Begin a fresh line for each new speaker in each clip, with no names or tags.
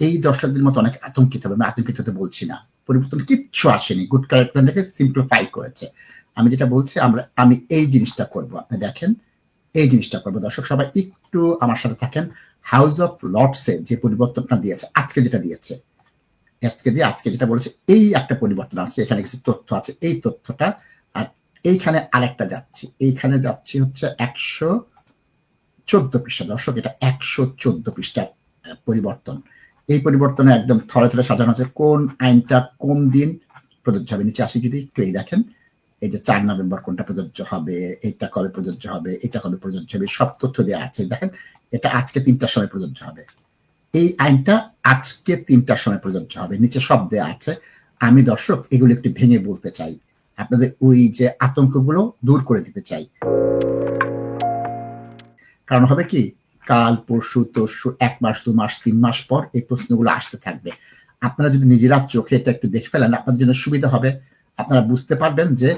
এই দর্শকদের মতো অনেক আতঙ্কিত হবে, আমি আতঙ্কিত হতে বলছি না, পরিবর্তন কিচ্ছু আসেনি, গুড ক্যারেক্টারটাকে সিম্পলিফাই করেছে। আমি যেটা বলছি আমি এই জিনিসটা করব, আপনি দেখেন এই জিনিসটা করবো। দর্শক সবাই একটু আমার সাথে থাকেন। হাউস অফ লর্ডসে যে পরিবর্তনটা দিয়েছে, আজকে যেটা দিয়েছে, আজকে যেটা বলেছে, এই একটা পরিবর্তন আছে, এখানে কিছু তথ্য আছে, এই তথ্যটা, আর এইখানে আরেকটা যাচ্ছি, এইখানে যাচ্ছি হচ্ছে 114 পৃষ্ঠা। দর্শক এটা 114 পৃষ্ঠার পরিবর্তন। এই পরিবর্তনে একদম থরে থরে সাজানো আছে কোন আইনটা কোন দিন প্রযোজ্য হবে। নিচে আসি যদি একটু, এই দেখেন, এই যে 4 নভেম্বর কোনটা প্রযোজ্য হবে, এটা কবে প্রযোজ্য হবে, এটা কবে প্রযোজ্য হবে, সব তথ্য দেওয়া আছে। দেখেন এটা আজকে 3টার সময় প্রযোজ্য হবে, এই আইনটা আজকে 3টার সময় প্রযোজ্য হবে, নিচে সব দেওয়া আছে। আমি দর্শক এগুলো একটু ভেঙে বলতে চাই, আপনাদের ওই যে আতঙ্কগুলো দূর করে দিতে চাই। কারণ হবে কি, কাল পরশু তরশু 1 মাস 2 মাস 3 মাস পর এই প্রশ্নগুলো আসতে থাকবে। আপনারা যদি নিজেরা চোখে এটা একটু দেখে ফেলেন, আপনাদের জন্য সুবিধা হবে, আপনারা বুঝতে পারবেন যে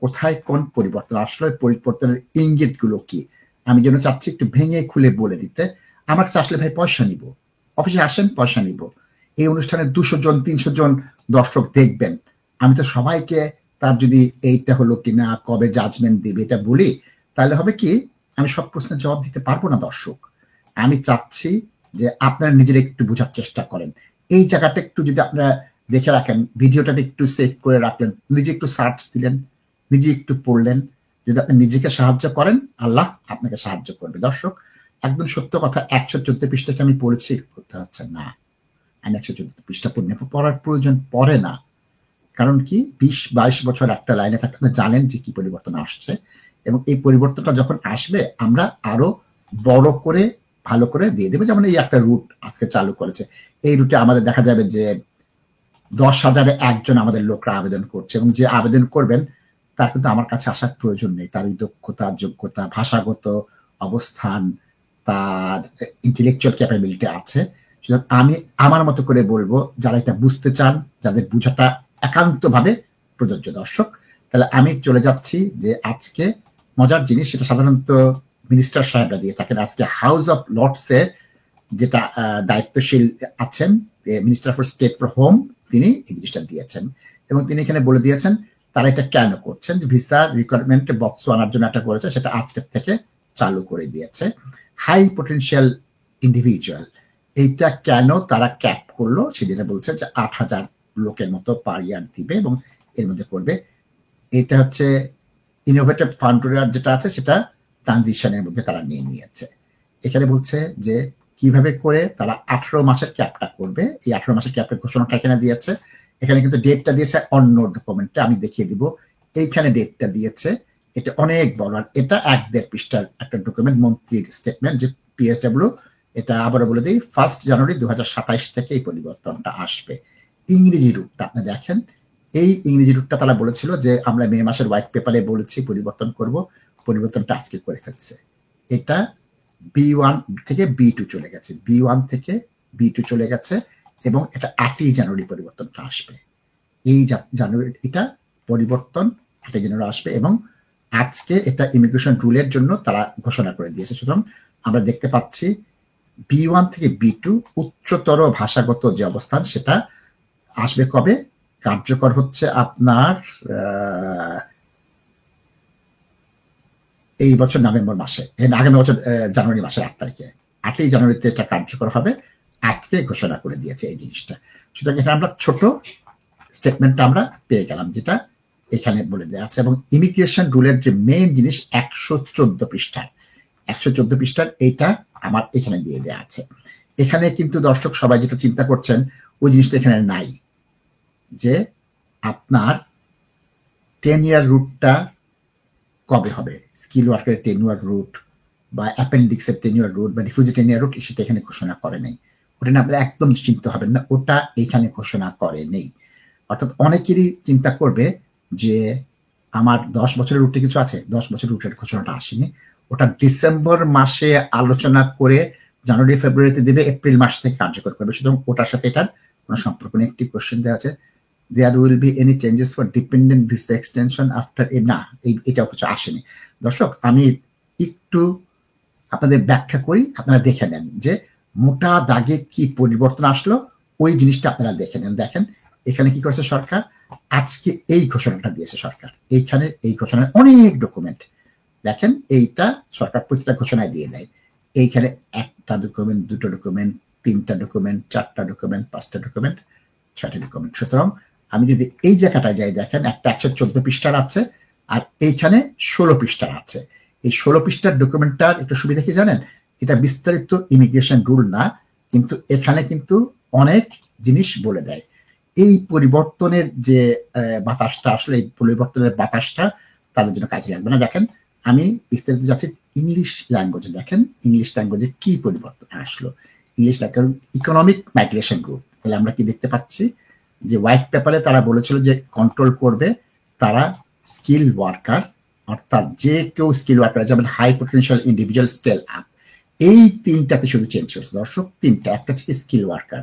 কোথায় কোন পরিবর্তন আসলো, পরিবর্তনের ইঙ্গিত গুলো কি। আমি যেন চাচ্ছি একটু ভেঙে খুলে বলে দিতে। আমার কাছে আসলে ভাই পয়সা নিব, অফিসে আসেন পয়সা নিব, এই অনুষ্ঠানে 200 জন 300 জন দর্শক দেখবেন, আমি তো সবাইকে তার যদি এইটা হলো কিনা কবে জাজমেন্ট দিবে এটা বলি, তাহলে হবে কি আমি সব প্রশ্নের জবাব দিতে পারবো না। দর্শক আমি চাচ্ছি যে আপনারা নিজেরা একটু বোঝার চেষ্টা করেন, এই জায়গাটা একটু যদি আপনারা দেখে রাখেন, ভিডিওটা একটু সেভ করে রাখলেন, নিজে একটু সার্চ দিলেন, নিজে একটু পড়লেন, যদি আপনি নিজেকে সাহায্য করেন আল্লাহ আপনাকে সাহায্য করবে। দর্শক একদম সত্য কথা, 114 পৃষ্ঠাকে আমি পড়েছি করতে হচ্ছে না, আমি 114 পৃষ্ঠা পড়ার প্রয়োজন পড়ে না। কারণ কি 20-22 বছর একটা লাইনে থাকতে আপনি জানেন যে কি পরিবর্তন আসছে, এবং এই পরিবর্তনটা যখন আসবে আমরা আরো বড় করে ভালো করে দিয়ে দেবো। যেমন এই একটা রুট আজকে চালু করেছে, এই রুটে আমাদের দেখা যাবে যে 10,000-এ 1 জন আমাদের লোকরা আবেদন করছে, এবং যে আবেদন করবেন তার কিন্তু আমার কাছে আসার প্রয়োজন নেই, তার ওই দক্ষতা যোগ্যতা ভাষাগত অবস্থান তার ইন্টেলেকচুয়াল ক্যাপাবিলিটি আছে। সুতরাং আমি আমার মতো করে বলবো, যারা এটা বুঝতে চান, যাদের বুঝাটা একান্তভাবে প্রযোজ্য। দর্শক তাহলে আমি চলে যাচ্ছি যে আজকে মজার জিনিস, সেটা সাধারণত মিনিস্টার সাহেবরা দিয়ে থাকেন, আজকে হাউস অফ লর্ডসে যেটা দায়িত্বশীল আছেন minister for state for home, তিনি এই জিনিসটা দিয়েছেন, এবং তিনি এখানে বলে দিয়েছেন তারা এটা কেন করছেন। ভিসা রিকোয়ারমেন্টে বৎসোয়ানার জন্য একটা করেছে, সেটা আজকের থেকে চালু করে দিয়েছে। হাই পটেনশিয়াল ইন্ডিভিজুয়াল, এইটা কেন তারা ক্যাপ করলো, সেদিনে বলছে যে 8,000 লোকের মতো পার ইয়ার দিবে এবং এর মধ্যে করবে। এটা হচ্ছে ইনোভেটিভ ফান্ডার যেটা আছে সেটা ট্রানজিশনের মধ্যে তারা নিয়ে নিয়েছে। এখানে বলছে যে কিভাবে করে তারা 18 মাসের ক্যাপটা করবে, এই 18 মাসের ক্যাপের ঘোষণাটা এখানে দিয়েছে। এখানে কিন্তু ডেটটা দিয়েছে অন্য ডকুমেন্টে, আমি দেখিয়ে দিব, এইখানে ডেটটা দিয়েছে, এটা অনেক বড়, আর এটা 1-1.5 পৃষ্ঠার একটা ডকুমেন্ট, মন্ত্রীর স্টেটমেন্ট যে পিএসডব্লিউ, এটা আবারও বলে দিই 1 জানুয়ারি 2027 থেকে এই পরিবর্তনটা আসবে। ইংরেজি রূপটা আপনি দেখেন, এই ইংরেজি রূপটা তারা বলেছিল যে আমরা মে মাসের হোয়াইট পেপারে বলেছি পরিবর্তন করব, পরিবর্তনটা আজকে করে ফেলছে। এটা B1 থেকে B2 চলে গেছে, B1 থেকে B2 চলে গেছে, এবং এটা 8ই জানুয়ারি পরিবর্তনটা আসবে। এই জানুয়ারি এটা পরিবর্তন 8ই জানুয়ারি আসবে, এবং আজকে এটা ইমিগ্রেশন রুলের জন্য তারা ঘোষণা করে দিয়েছে। সুতরাং আমরা দেখতে পাচ্ছি B1 থেকে B2 উচ্চতর ভাষাগত যে অবস্থান সেটা আসবে কবে, কার্যকর হচ্ছে আপনার এই বছর নভেম্বর মাসে, আগামী বছর জানুয়ারি মাসের 8 তারিখে, 8ই জানুয়ারিতে এটা কার্যকর হবে, আজকে ঘোষণা করে দিয়েছে এই জিনিসটা। সুতরাং এটা আমরা ছোট স্টেটমেন্টটা আমরা পেয়ে গেলাম যেটা এখানে বলে দেওয়া আছে, এবং ইমিগ্রেশন রুলের যে মেইন জিনিস 114 পৃষ্ঠার, 114 পৃষ্ঠার এইটা আমার এখানে দিয়ে দেওয়া আছে। এখানে কিন্তু দর্শক সবাই যেটা চিন্তা করছেন ওই জিনিসটা এখানে নাই, যে আপনার 10 ইয়ার রুটটা কবে হবে, স্কিল ওয়ার্কারের 10 ইয়ার রুট বা অ্যাপেন্ডিক্সের 10 ইয়ার রুট বা রিফিউজি 10 ইয়ার রুট, সেটা এখানে ঘোষণা করে নেই। ওটা না আপনারা একদম চিন্তা হবেন না, ওটা এখানে ঘোষণা করে নেই। অর্থাৎ অনেকেরই চিন্তা করবে যে আমার 10 বছরের রুটে কিছু আছে, 10 বছরের রুটের ঘোষণাটা আসেনি, ওটা ডিসেম্বর মাসে আলোচনা করে জানুয়ারি ফেব্রুয়ারিতে দেবে, এপ্রিল মাস থেকে কার্যকর করবে, সুতরাং ওটার সাথে এটার কোনো সম্পর্ক নেই। একটি কোশ্চেন দেওয়া আছে, there will be any changes for dependent visa extension after a, না এটাও কিছু আসেনি। দর্শক আমি একটু আপনাদের ব্যাখ্যা করি, আপনারা দেখে নেন যে মোটা দাগে কি পরিবর্তন আসলো, ওই জিনিসটা আপনারা দেখে নেন। দেখেন এখানে কি করেছে সরকার, আজকে এই ঘোষণাটা দিয়েছে সরকার। এইখানে এই ঘোষণার অনেক ডকুমেন্ট দেখেন, এইটা সরকার প্রতিটা ঘোষণায় দিয়ে দেয়। এইখানে একটা ডকুমেন্ট, দুটো ডকুমেন্ট, তিনটা ডকুমেন্ট, চারটা ডকুমেন্ট, পাঁচটা ডকুমেন্ট, ছয়টা ডকুমেন্ট। সুতরাং আমি যদি এই জায়গাটায় যাই, দেখেন একটা 114 পৃষ্ঠার আছে আর এইখানে 16 পৃষ্ঠার আছে। এই 16 পৃষ্ঠার ডকুমেন্টটার একটু সুবিধা কি জানেন, এটা বিস্তারিত ইমিগ্রেশন রুল না, কিন্তু এখানে কিন্তু অনেক জিনিস বলে দেয়। এই পরিবর্তনের যে বাতাসটা, আসলে এই পরিবর্তনের বাতাসটা তাদের জন্য কাজে লাগবে না। দেখেন আমি বিস্তারিত যাচ্ছি ইংলিশ ল্যাঙ্গুয়েজে। দেখেন ইংলিশ ল্যাঙ্গুয়েজে কি পরিবর্তন আসলো। English language economic migration group. তাহলে আমরা কি দেখতে পাচ্ছি যে হোয়াইট পেপারে তারা বলেছিল যে কন্ট্রোল করবে তারা স্কিল ওয়ার্কার, অর্থাৎ যে কেউ স্কিল ওয়ার্কার, যেমন high potential individual scale up, এই তিনটাতে শুধু চেঞ্জ হয়েছে দর্শক, তিনটা। একটা হচ্ছে স্কিল ওয়ার্কার,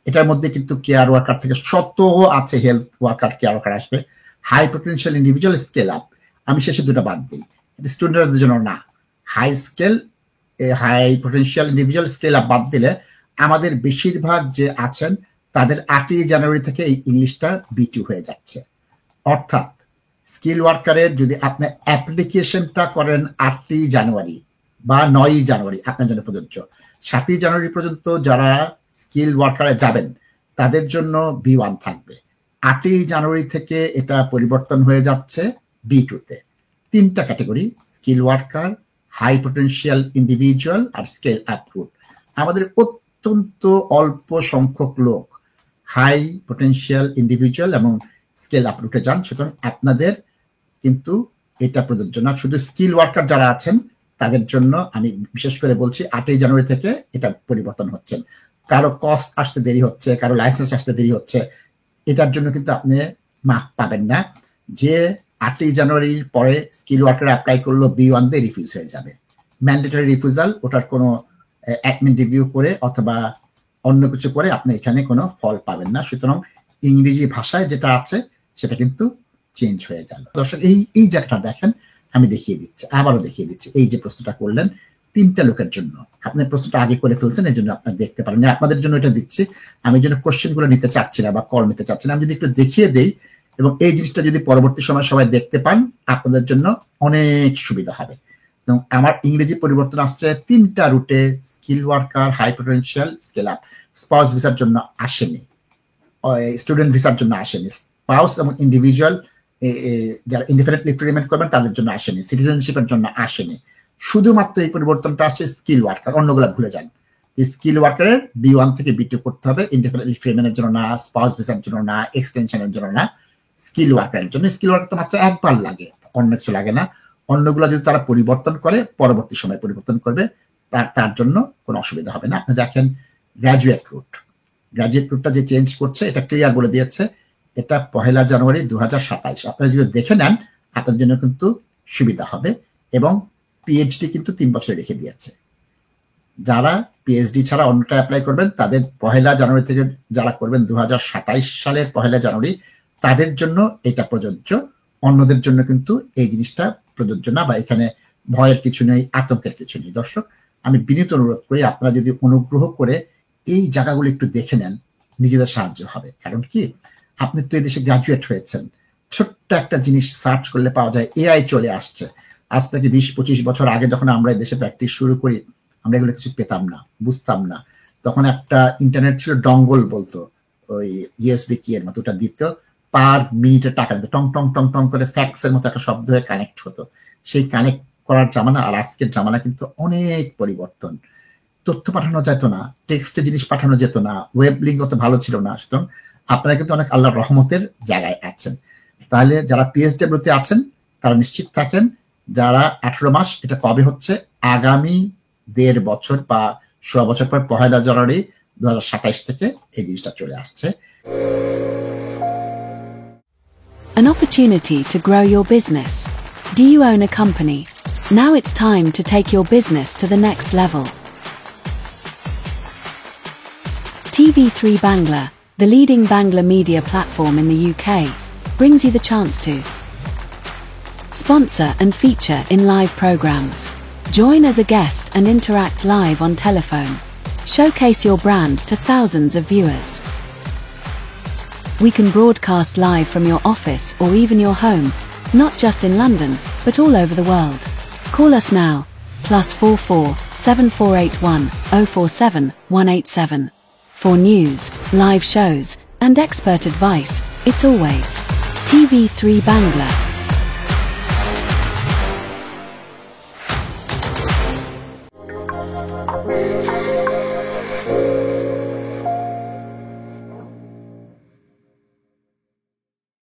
এটার মধ্যে কিন্তু কেয়ার ওয়ার্কার থেকে শত আছে, হেলথ ওয়ার্কার, কেয়ার ওয়ার্কার আসবে। High potential individual scale up আমি শেষে দুটো বাদ দিই, স্টুডেন্টদের জন্য না। High potential individual scale up বাদ দিলে আমাদের বেশিরভাগ যে আছেন তাদের 8ই জানুয়ারি থেকে এই ইংলিশটা B2 হয়ে যাচ্ছে। অর্থাৎ স্কিল ওয়ার্কারের যদি আপনি অ্যাপ্লিকেশনটা করেন 8ই জানুয়ারি বা 9ই জানুয়ারি, আপনার জন্য প্রযোজ্য। 7ই জানুয়ারি পর্যন্ত যারা স্কিল ওয়ার্কারে যাবেন তাদের জন্য B1 থাকবে। 8ই জানুয়ারি থেকে এটা পরিবর্তন হয়ে যাচ্ছে B2 তে। তিনটা category, skill worker, high potential individual আর স্কেল আপ রুট। আমাদের অত্যন্ত অল্প সংখ্যক লোক হাই পটেনশিয়াল ইন্ডিভিজুয়াল এবং স্কেল আপ রুটে যান। সুতরাং আপনাদের কিন্তু এটা প্রযোজ্য না। শুধু স্কিল ওয়ার্কার যারা আছেন তাদের জন্য আমি বিশেষ করে বলছি 8ই জানুয়ারি থেকে এটা পরিবর্তন হচ্ছে। কারো কস্ট আসতে দেরি হচ্ছে, কারো লাইসেন্স আসতে দেরি হচ্ছে, এটার জন্য কিন্তু আপনি মাফ পাবেন না। যে 8ই জানুয়ারির পরে স্কিল ওয়ার্কার অ্যাপ্লাই করলো B1 দিয়ে রিফিউজ হয়ে যাবে, ম্যান্ডেটরি রিফিউজাল। ওটার কোনো অ্যাডমিন রিভিউ করে অথবা অন্য কিছু করে আপনি এখানে কোনো ফল পাবেন না। সুতরাং ইংরেজি ভাষায় যেটা আছে সেটা কিন্তু চেঞ্জ হয়ে গেল। দর্শক এই জায়গাটা দেখেন, আমি দেখিয়ে দিচ্ছি, আবারও দেখিয়ে দিচ্ছি। এই যে প্রশ্নটা করলেন 3টা লোকের জন্য, আপনি প্রশ্নটা আগে করে ফেলছেন, এই জন্য আপনার দেখতে পারেন। আপনাদের জন্য এটা দিচ্ছি, আমি এই জন্য কোশ্চেন গুলো নিতে চাচ্ছি না বা কল নিতে চাচ্ছি না। আমি যদি একটু দেখিয়ে দেই এবং এই জিনিসটা যদি পরবর্তী সময় সবাই দেখতে পান, আপনাদের জন্য অনেক সুবিধা হবে। এবং আমার ইংরেজি পরিবর্তন আসছে 3টা রুটে, skill worker, high potential, scale up. Spouse ভিসার জন্য আসেনি, স্টুডেন্ট ভিসার জন্য আসেনি, স্পাউস এবং ইন্ডিভিজুয়াল যারা ইনডিফারেন্ট লিভ টু রিমেইন করবেন তাদের জন্য আসেনি, সিটিজেনশিপের জন্য আসেনি। শুধুমাত্র এই পরিবর্তনটা আসছে স্কিল ওয়ার্কার, অন্যগুলো ভুলে যান। স্কিল ওয়ার্কারের B1 থেকে B2 করতে হবে, ইনডিফারেন্ট লিভ টু রিমেইনের জন্য না, স্পাউস ভিসার জন্য না, এক্সটেনশনের জন্য না, স্কিল ওয়ার্কারের জন্য। স্কিল ওয়ার্কার তো মাত্র একবার লাগে, অন্য কিছু লাগে না। অন্যগুলো যদি তারা পরিবর্তন করে, পরবর্তী সময় পরিবর্তন করবে, তার জন্য কোনো অসুবিধা হবে না। আপনি দেখেন গ্রাজুয়েট রুট, গ্রাজুয়েট রুটটা যে চেঞ্জ করছে এটা ক্লিয়ার বলে দিয়েছে, এটা 1 জানুয়ারি 2027। আপনারা যদি দেখে নেন আপনার জন্য কিন্তু সুবিধা হবে। এবং পিএইচডি কিন্তু 3 বছর রেখে দিয়েছে। যারা পিএইচডি ছাড়া অন্যটা অ্যাপ্লাই করবেন তাদের 1 জানুয়ারি থেকে, যারা করবেন 2027 সালের 1 জানুয়ারি, তাদের জন্য এটা প্রযোজ্য। অন্যদের জন্য কিন্তু এই জিনিসটা প্রযোজ্য না, বা এখানে ভয়ের কিছু নেই, আতঙ্কের কিছু নেই। দর্শক আমি বিনীত অনুরোধ করি আপনারা যদি অনুগ্রহ করে এই জায়গাগুলো একটু দেখে নেন, নিজেদের সাহায্য হবে। কারণ কি, আপনি তো এই দেশে গ্রাজুয়েট হয়েছেন, ছোট্ট একটা জিনিস সার্চ করলে পাওয়া যায়, এআই চলে আসছে। আজ থেকে 20-25 বছর আগে যখন আমরা এই দেশে প্র্যাকটিস শুরু করি, আমরা এগুলো কিছু পেতাম না, বুঝতাম না। তখন একটা ইন্টারনেট ছিল, ডঙ্গল বলতো, ওই ইউএসবি কি এর মতো, ওটা দিত, পার মিনিটে টাকা নিত, টং টং টং টং করে ফ্যাক্সের মতো একটা শব্দ হয়ে কানেক্ট হতো। সেই কানেক্ট করার জামানা আর আজকের জামানা কিন্তু অনেক পরিবর্তন। তথ্য পাঠানো যেত না, টেক্সটে জিনিস পাঠানো যেত না, ওয়েব লিঙ্ক অত ভালো ছিল না। সুতরাং আপনারা কিন্তু অনেক আল্লাহর রহমতের জায়গায় আছেন। তাহলে যারা পিএসডব্লিউতে আছেন তারা নিশ্চিত থাকেন, যারা 18 মাস, এটা কবে হচ্ছে, আগামী 1.5 বছর বা 1.5 বছর পর 1 জানুয়ারি 2027 থেকে এই জিনিসটা চলে আসছে।
An opportunity to grow your business. Do you own a company? Now it's time to take your business to the next level. TV3 Bangla, the leading Bangla media platform in the UK, brings you the chance to sponsor and feature in live programs. Join as a guest and interact live on telephone. Showcase your brand to thousands of viewers. We can broadcast live from your office or even your home, not just in London, but all over the world. Call us now, +44 7481 047 187. For news, live shows, and expert advice, it's always TV3 Bangla.